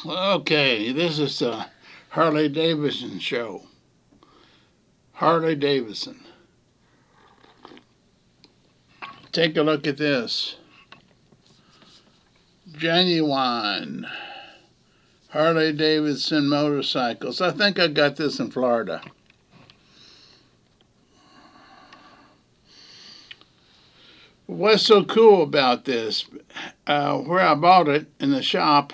Okay, this is a Harley-Davidson show. Harley-Davidson. Take a look at this. Genuine Harley-Davidson motorcycles. I think I got this in Florida. What's so cool about this? Where I bought it in the shop,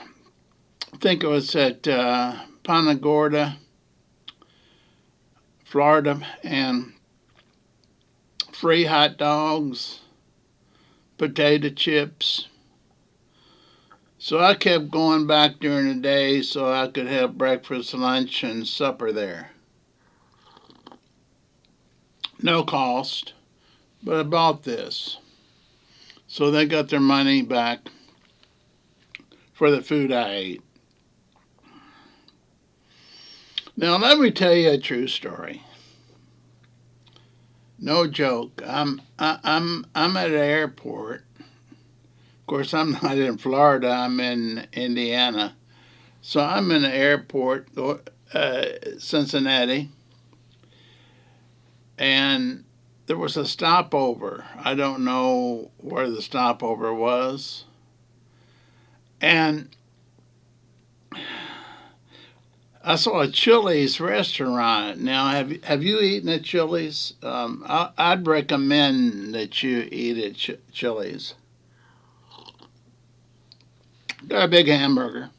I think it was at Punta Gorda, Florida, and free hot dogs, potato chips. So I kept going back during the day so I could have breakfast, lunch, and supper there. No cost, but I bought this. So they got their money back for the food I ate. Now let me tell you a true story. No joke. I'm at an airport. Of course, I'm not in Florida. I'm in Indiana. So I'm in the airport, Cincinnati, and there was a stopover. I don't know where the stopover was. And I saw a Chili's restaurant. Now, have you eaten at Chili's? I'd recommend that you eat at Chili's. Got a big hamburger.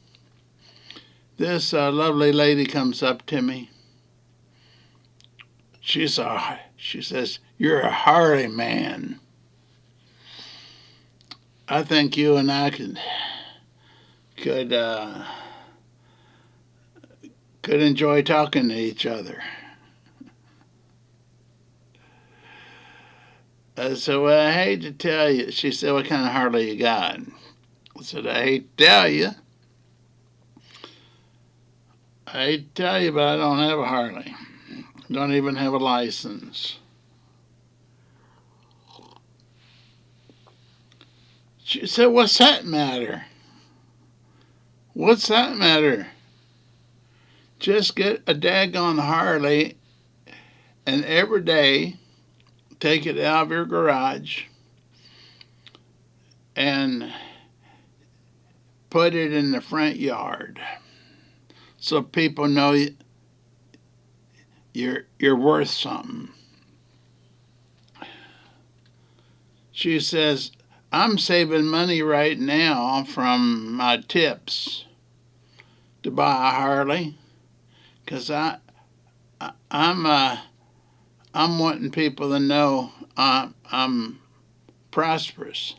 This lovely lady comes up to me. She says, "You're a Harley man. I think you and I could could enjoy talking to each other." I said, "Well, I hate to tell you." She said, "What kind of Harley you got?" I said, "I hate to tell you. I hate to tell you, but I don't have a Harley. Don't even have a license." She said, "What's that matter? What's that matter? Just get a daggone Harley and every day take it out of your garage and put it in the front yard so people know you're worth something." She says, "I'm saving money right now from my tips to buy a Harley because I'm I'm wanting people to know I'm prosperous."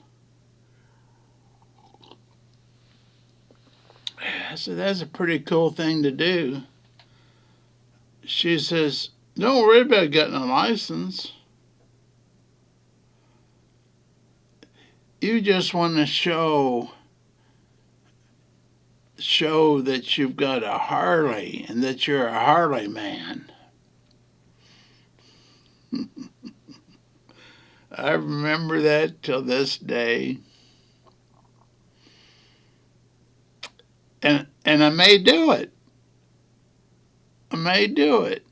I said, "That's a pretty cool thing to do." She says, "Don't worry about getting a license. You just want to show that you've got a Harley and that you're a Harley man." I remember that till this day. And I may do it. I may do it.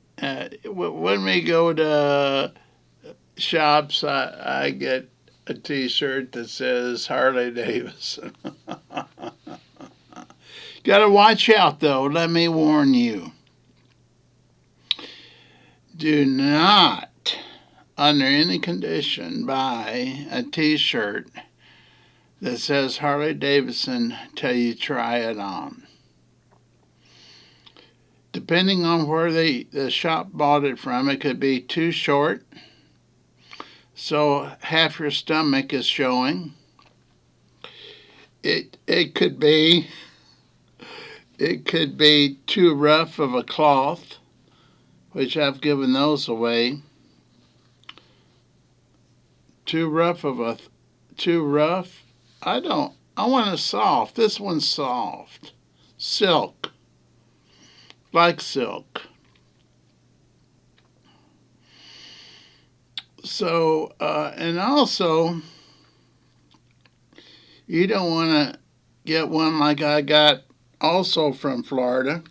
When we go to shops, I get a T-shirt that says Harley-Davidson. Got to watch out, though. Let me warn you. Do not, under any condition, buy a T-shirt that says Harley-Davidson till you try it on. Depending on where the shop bought it from, it could be too short, so half your stomach is showing. It could be too rough of a cloth, which I've given those away. Too rough. I want a soft. This one's soft. Silk. Like silk. So, and also, you don't want to get one like I got also from Florida.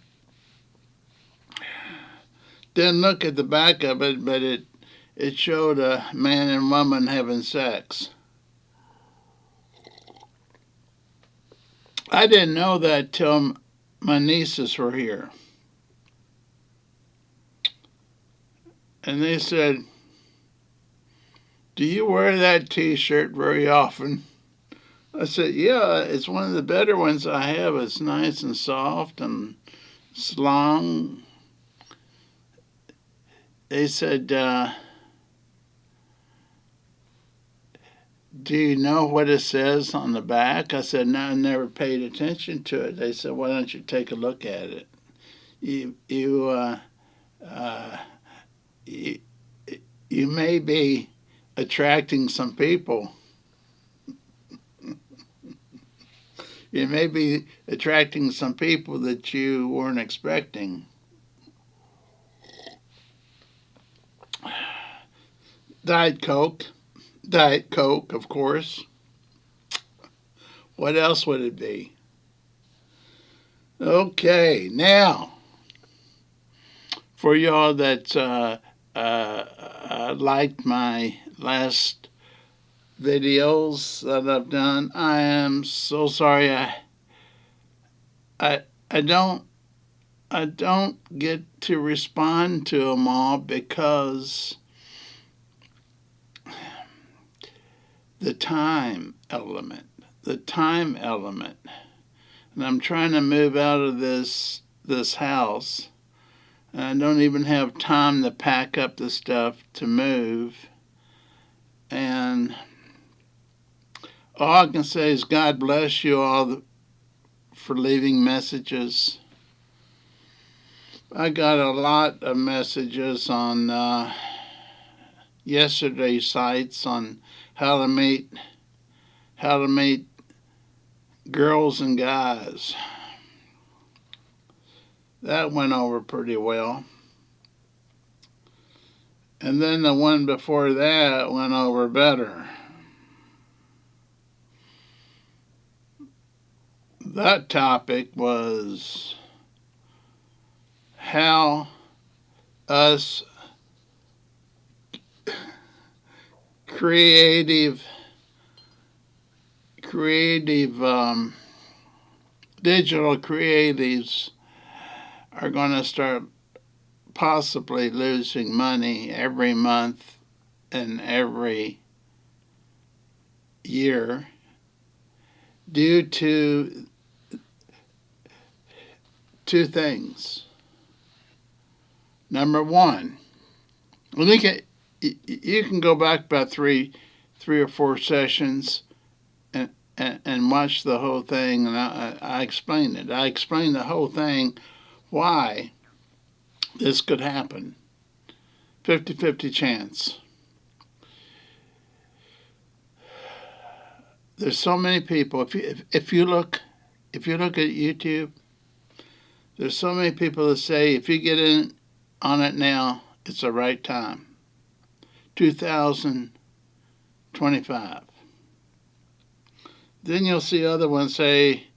Didn't look at the back of it, but it showed a man and woman having sex. I didn't know that till my nieces were here. And they said, "Do you wear that t-shirt very often?" I said, "Yeah, it's one of the better ones I have. It's nice and soft and it's long." They said, "Do you know what it says on the back?" I said, "No, I never paid attention to it." They said, "Why don't you take a look at it? You, you, uh, you, you may be attracting some people. You may be attracting some people that you weren't expecting." Diet Coke. Diet Coke, of course. What else would it be? Okay, now for y'all that liked my last videos that I've done, I am so sorry. I I don't I don't get to respond to them all because the time element. The time element. And I'm trying to move out of this house. And I don't even have time to pack up the stuff to move. And all I can say is God bless you all for leaving messages. I got a lot of messages on yesterday's sites on how to meet girls and guys. That went over pretty well. And then the one before that went over better. That topic was how us creative digital creatives are going to start possibly losing money every month and every year due to two things. Number one, you can go back about three or four sessions and watch the whole thing, and I explained it. I explained the whole thing, why this could happen. 50-50 chance. There's so many people. If you look at YouTube, there's so many people that say if you get in on it now, it's the right time. 2025. Then you'll see other ones say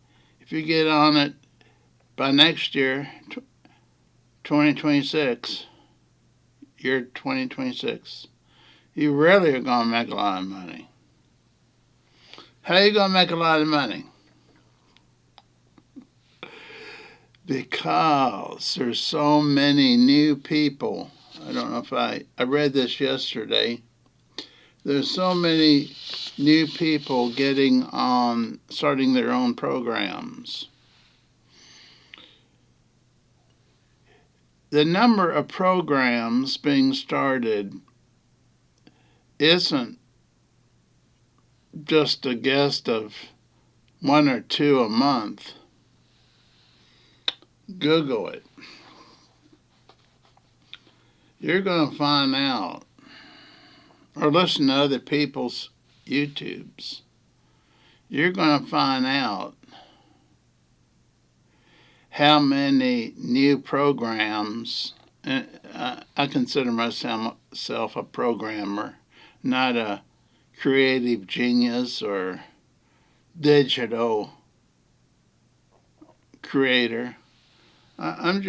if you get on it by next year, 2026, year 2026, you really are going to make a lot of money. How are you going to make a lot of money? Because there's so many new people. I don't know if I read this yesterday. There's so many new people getting on, starting their own programs. The number of programs being started isn't just a guess of one or two a month. Google it. You're going to find out, or listen to other people's YouTubes. You're going to find out how many new programs. I consider myself a programmer, not a creative genius or digital creator. I'm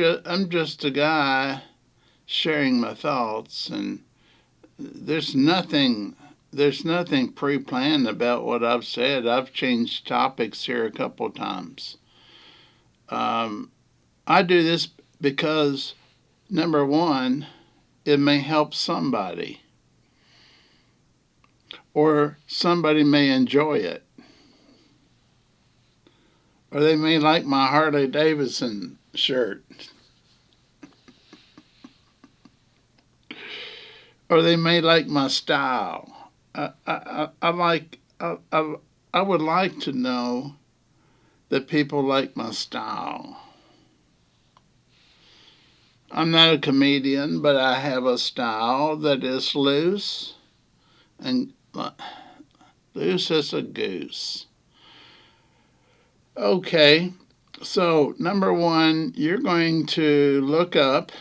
just a guy sharing my thoughts, and there's nothing pre-planned about what I've said. I've changed topics here a couple times. Um, I do this because number one, it may help somebody, or somebody may enjoy it, or they may like my Harley-Davidson shirt, or they may like my style. I would like to know that people like my style. I'm not a comedian, but I have a style that is loose and loose as a goose. Okay, so number one, you're going to look up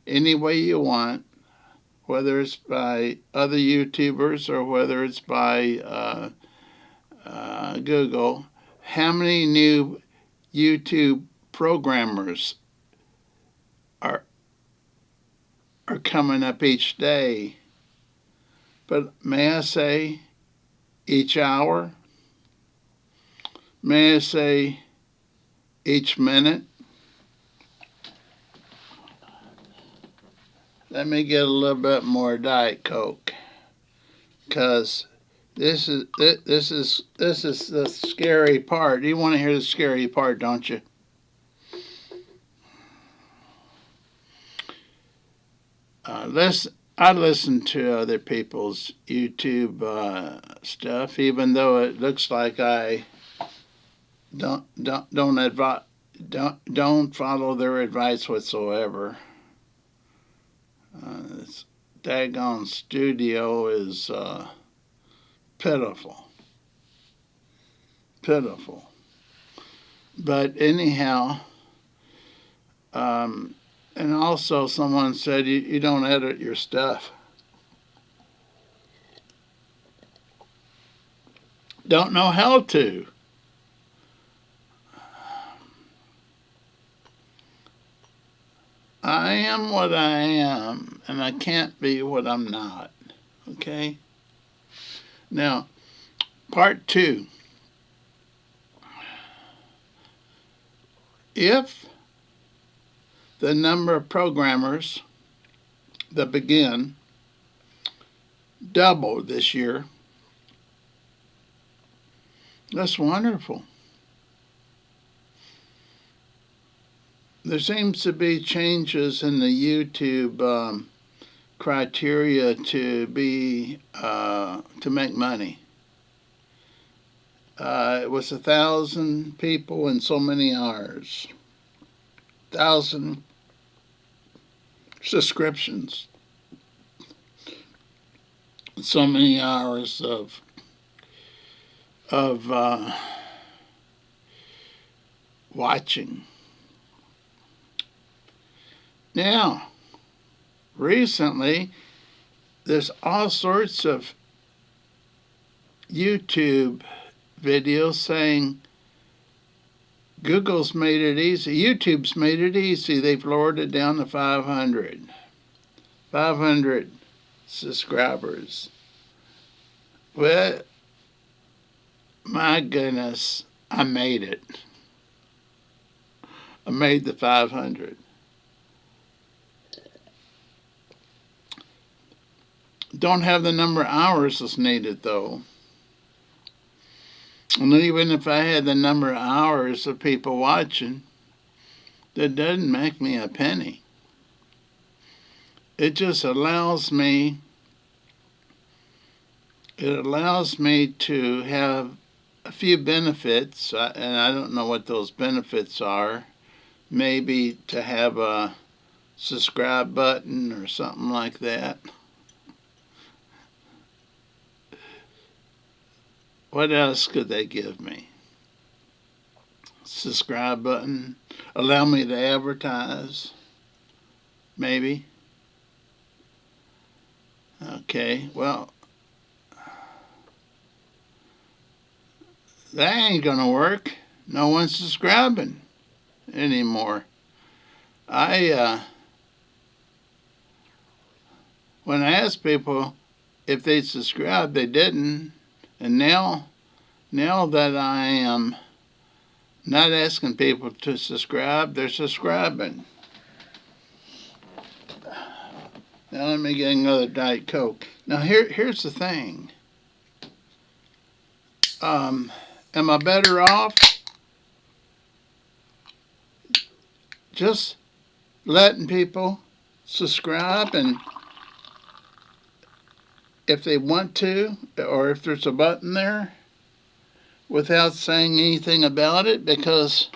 any way you want, whether it's by other YouTubers or whether it's by Google, how many new YouTube programmers are coming up each day. But may I say each hour? May I say each minute? Let me get a little bit more Diet Coke, because this is the scary part. You want to hear the scary part, don't you? I listen to other people's YouTube stuff, even though it looks like I don't follow their advice whatsoever. This daggone studio is pitiful. But anyhow, and also someone said you don't edit your stuff. Don't know how to. I am what I am, and I can't be what I'm not. Okay? Now, part two. If the number of programmers that begin doubled this year, that's wonderful. There seems to be changes in the YouTube criteria to make money. It was 1,000 people in so many hours. 1,000 subscriptions. So many hours of watching. Now, recently, there's all sorts of YouTube videos saying Google's made it easy. YouTube's made it easy. They've lowered it down to 500. 500 subscribers. Well, my goodness, I made it. I made the 500. Don't have the number of hours that's needed, though. And even if I had the number of hours of people watching, that doesn't make me a penny. It just allows me to have a few benefits, and I don't know what those benefits are. Maybe to have a subscribe button or something like that. What else could they give me? Subscribe button. Allow me to advertise. Maybe. Okay, well, that ain't gonna work. No one's subscribing anymore. When I asked people if they subscribed, they didn't. And now that I am not asking people to subscribe, they're subscribing. Now let me get another Diet Coke. Now here's the thing. Am I better off just letting people subscribe, and if they want to, or if there's a button there, without saying anything about it? Because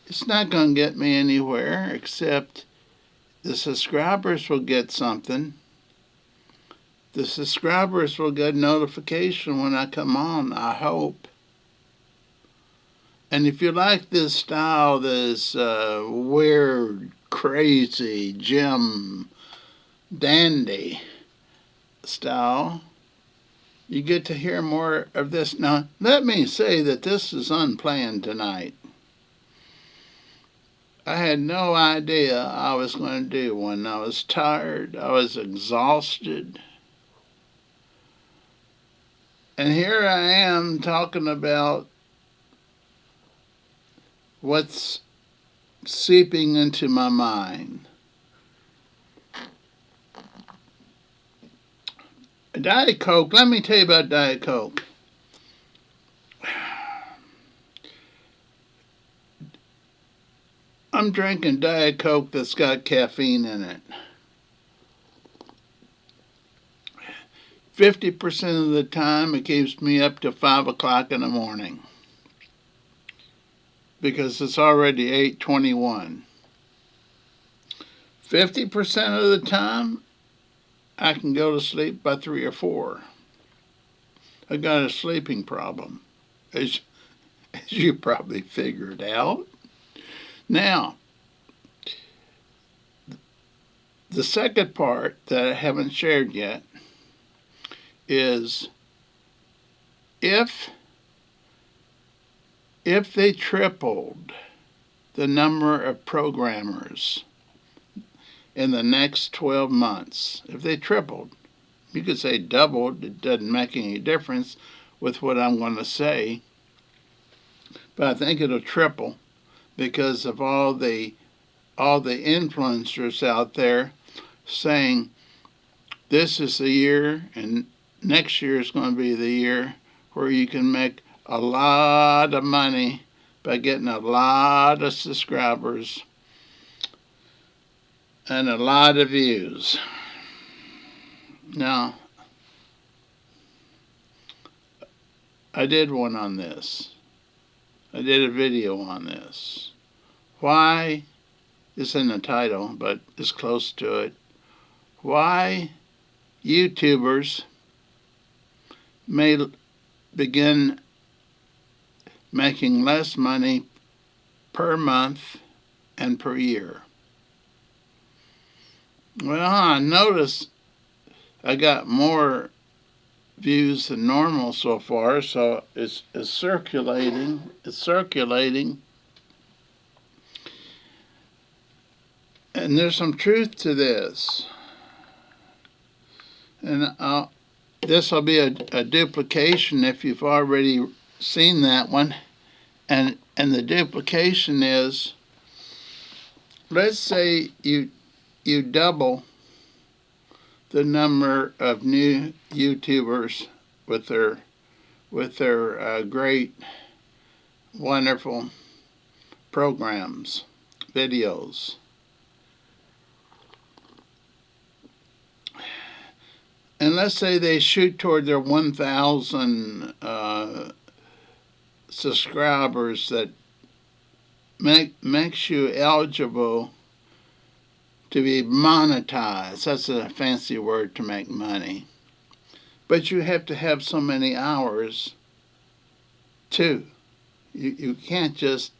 it's not going to get me anywhere, except the subscribers will get something. The subscribers will get a notification when I come on, I hope. And if you like this style, this weird, crazy, Jim Dandy style, you get to hear more of this. Now, let me say that this is unplanned tonight. I had no idea I was going to do one. I was tired. I was exhausted. And here I am talking about what's seeping into my mind. Diet Coke, let me tell you about Diet Coke. I'm drinking Diet Coke that's got caffeine in it. 50% of the time it keeps me up to 5 o'clock in the morning, because it's already 8:21. 50% of the time I can go to sleep by 3 or 4. I got a sleeping problem, as you probably figured out. Now, the second part that I haven't shared yet is if they tripled the number of programmers in the next 12 months, if they tripled, you could say doubled, it doesn't make any difference with what I'm going to say, but I think it'll triple because of all the influencers out there saying this is the year and next year is going to be the year where you can make a lot of money by getting a lot of subscribers and a lot of views. Now, I did one on this. I did a video on this. Why, it's in the title, but it's close to it. Why YouTubers may begin making less money per month and per year. Well, I noticed I got more views than normal so far, so it's circulating. It's circulating. And there's some truth to this. And this will be a duplication if you've already seen that one. And the duplication is, let's say you double the number of new YouTubers with their great, wonderful programs, videos. And let's say they shoot toward their 1,000 subscribers that makes you eligible to be monetized. That's a fancy word to make money. But you have to have so many hours too. You can't just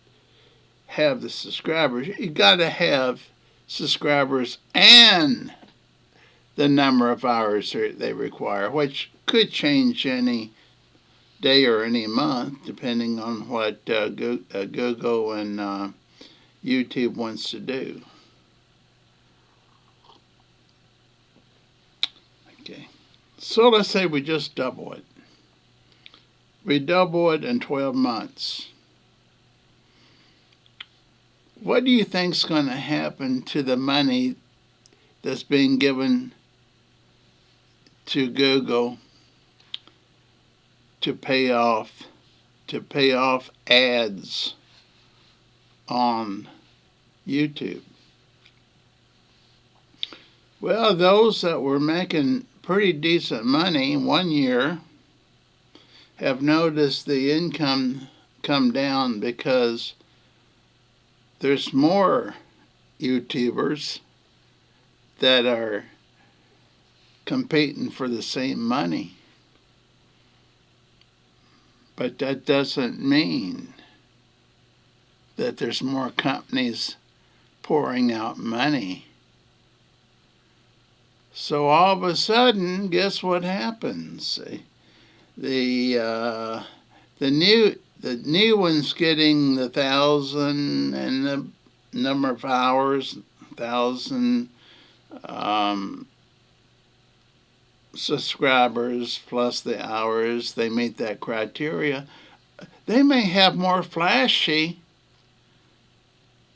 have the subscribers. You got to have subscribers and the number of hours they require, which could change any day or any month, depending on what Google and YouTube wants to do. Okay, so let's say we just double it. We double it in 12 months. What do you think's going to happen to the money that's being given to Google to pay off ads on YouTube? Well, those that were making pretty decent money one year have noticed the income come down because there's more YouTubers that are competing for the same money. But that doesn't mean that there's more companies pouring out money. So all of a sudden, guess what happens? The new one's getting the 1,000 and the number of hours, 1,000 subscribers plus the hours. They meet that criteria. They may have more flashy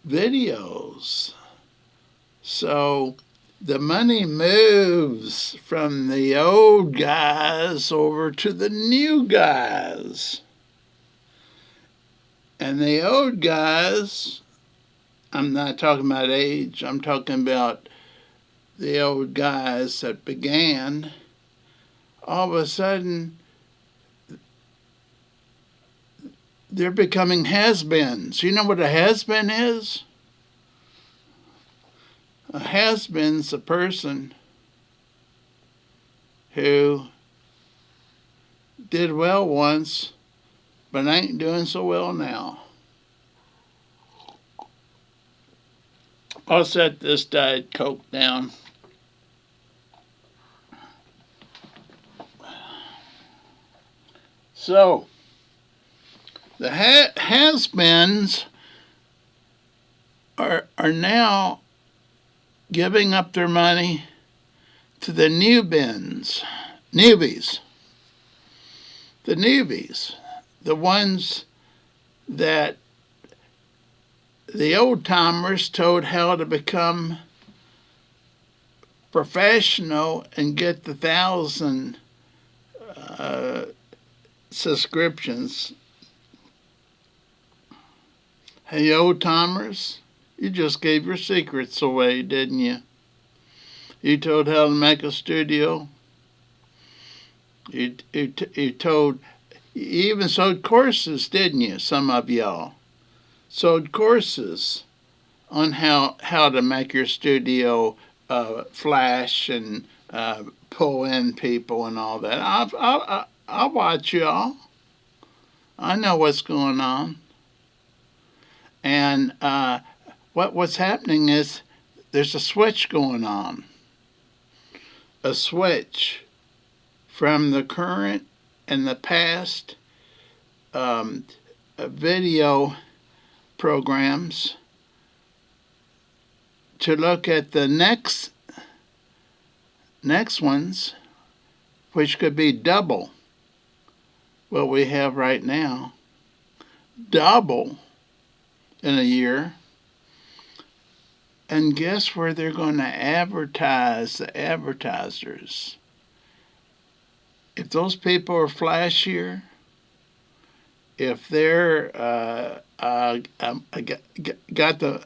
videos. So the money moves from the old guys over to the new guys. And the old guys, I'm not talking about age, I'm talking about the old guys that began, all of a sudden they're becoming has-beens. You know what a has-been is? A has-been's a person who did well once but ain't doing so well now. I'll set this Diet Coke down. So, the has-beens are now giving up their money to the newbies. The newbies. The ones that the old-timers told how to become professional and get the 1,000 subscriptions. Hey, old-timers, you just gave your secrets away, didn't you? You told how to make a studio. You even sold courses, didn't you? Some of y'all sold courses on how to make your studio flash and pull in people and all that. I'll watch y'all. I know what's going on. And what's happening is there's a switch going on. A switch from the current and the past video programs to look at the next ones, which could be double what we have right now. Double in a year. And guess where they're going to advertise, the advertisers? If those people are flashier, if they're got the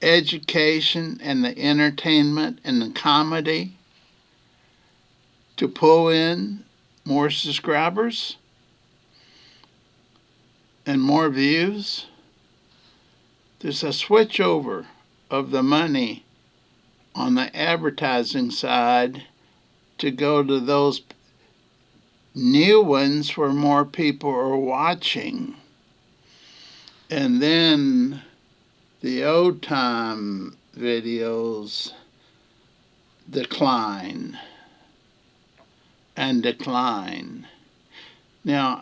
education and the entertainment and the comedy to pull in more subscribers and more views, there's a switch over of the money on the advertising side to go to those new ones where more people are watching. And then the old time videos decline and decline. Now,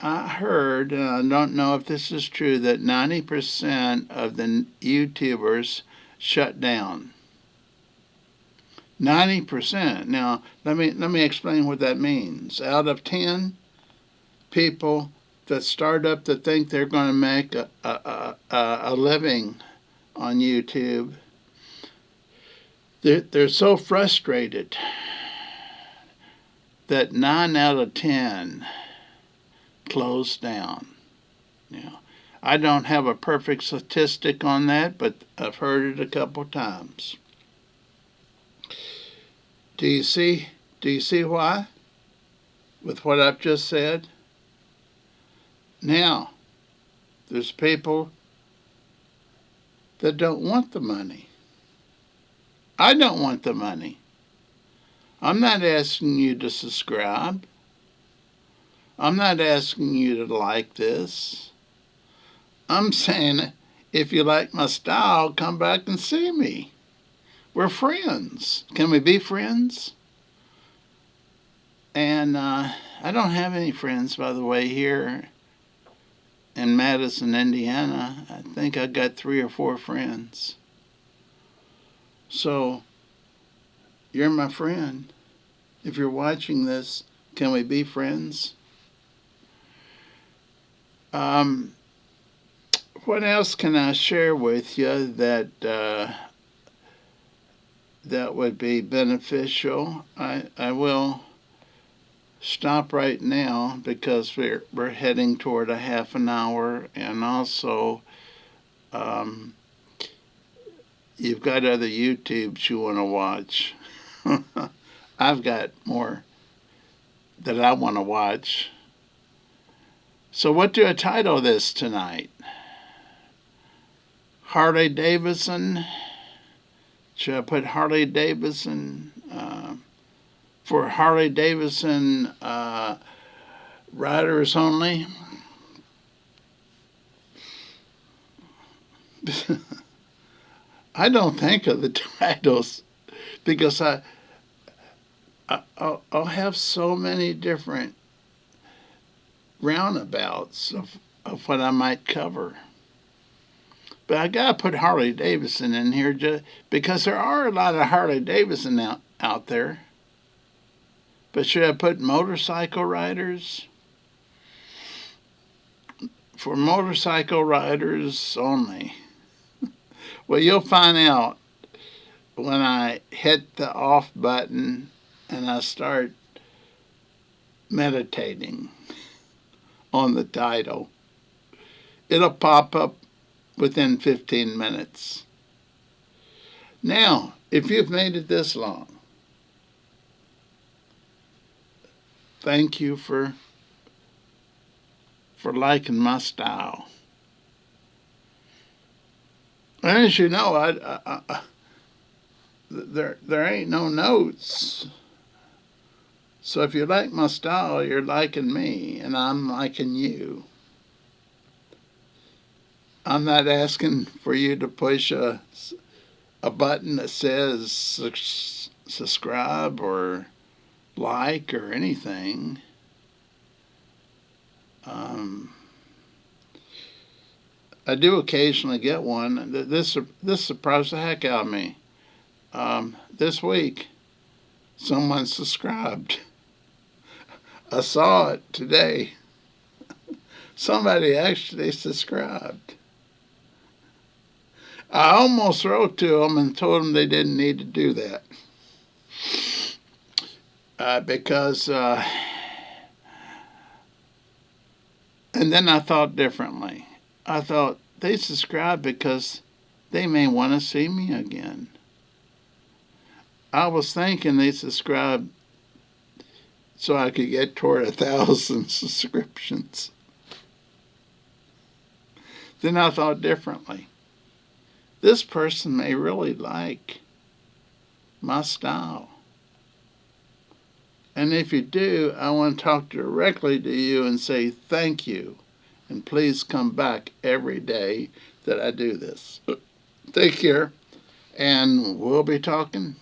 I heard, and I don't know if this is true, that 90% of the YouTubers shut down. 90%. Now, let me explain what that means. Out of 10 people that start up that think they're going to make a living on YouTube, they're so frustrated that 9 out of 10 close down. Yeah. I don't have a perfect statistic on that, but I've heard it a couple times. Do you see? Do you see why? With what I've just said? Now, there's people that don't want the money. I don't want the money. I'm not asking you to subscribe. I'm not asking you to like this. I'm saying if you like my style, come back and see me. We're friends. Can we be friends? And I don't have any friends, by the way, here in Madison, Indiana. I think I got 3 or 4 friends. So, you're my friend. If you're watching this, can we be friends? What else can I share with you that would be beneficial? I will stop right now because we're heading toward a half an hour, and also you've got other YouTubes you want to watch. I've got more that I want to watch. So what do I title this tonight? Harley-Davidson? Should I put Harley-Davidson for Harley-Davidson riders only? I don't think of the titles because I'll have so many different roundabouts of what I might cover. But I gotta put Harley-Davidson in here just because there are a lot of Harley-Davidson out there. But should I put motorcycle riders? For motorcycle riders only. Well, you'll find out when I hit the off button and I start meditating on the title. It'll pop up within 15 minutes. Now, if you've made it this long, thank you for liking my style. And as you know, there ain't no notes. So if you like my style, you're liking me, and I'm liking you. I'm not asking for you to push a button that says subscribe or like or anything. I do occasionally get one. This surprised the heck out of me. This week, someone subscribed. I saw it today. Somebody actually subscribed. I almost wrote to them and told them they didn't need to do that. Because, and then I thought differently. I thought they subscribed because they may want to see me again. I was thinking they subscribed so I could get toward 1,000 subscriptions. Then I thought differently. This person may really like my style. And if you do, I want to talk directly to you and say thank you. And please come back every day that I do this. Take care, and we'll be talking